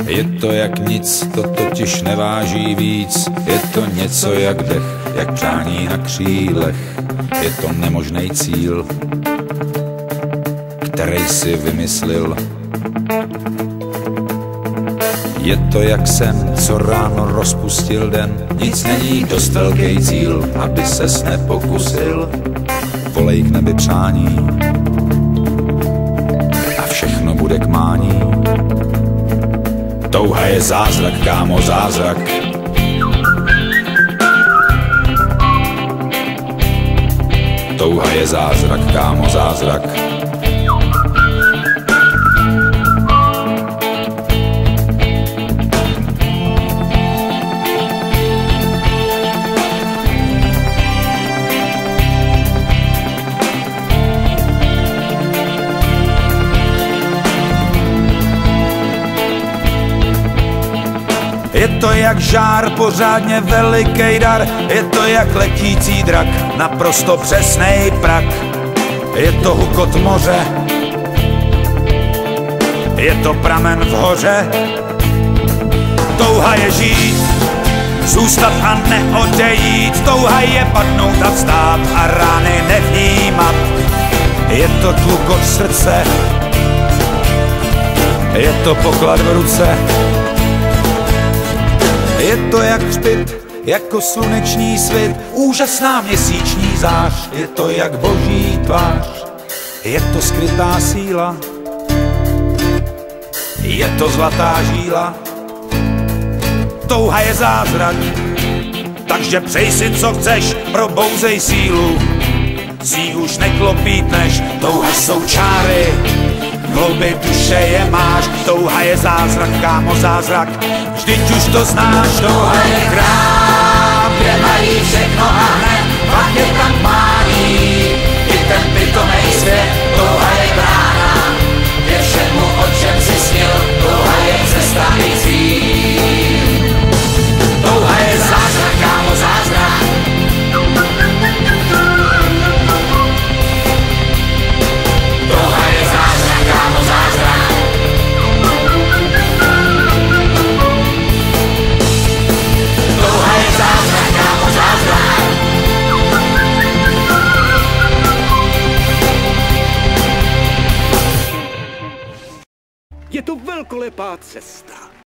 Je to jak nic, to totiž neváží víc. Je to něco jak dech, jak přání na křílech. Je to nemožný cíl, který si vymyslil. Je to jak sen, co ráno rozpustil den. Nic není dost velký cíl, aby ses nepokusil. Volej k nebi přání a všechno bude k mání. Touha je zázrak, kámo, zázrak. Touha je zázrak, kámo, zázrak. Je to jak žár, pořádně velikej dar. Je to jak letící drak, naprosto přesnej prak. Je to hukot moře, je to pramen v hoře. Touha je žít, zůstat a neodejít. Touha je padnout a vstát a rány nevnímat. Je to tlukot srdce, je to poklad v ruce. Je to jak hřbit, jako sluneční svit, úžasná měsíční zář. Je to jak boží tvář, je to skrytá síla, je to zlatá žíla. Touha je zázrak, takže přej si co chceš, probouzej sílu. Si už neklopítneš, touha jsou čáry, hlouby duše je máš. Touha je zázrak, kámo, zázrak, vždyť už to znáš. Touha je krám, kde mají všechno a hned pak je tam mání. I ten pitomej svět, touha je brána ke všemu, o čem si snil. Touha je cesta i cíl. Touha je zázrak, kámo, zázrak. Touha je zázrak, kámo, zázrak. Touha je zázrak, kámo, zázrak. Je to velkolepá cesta.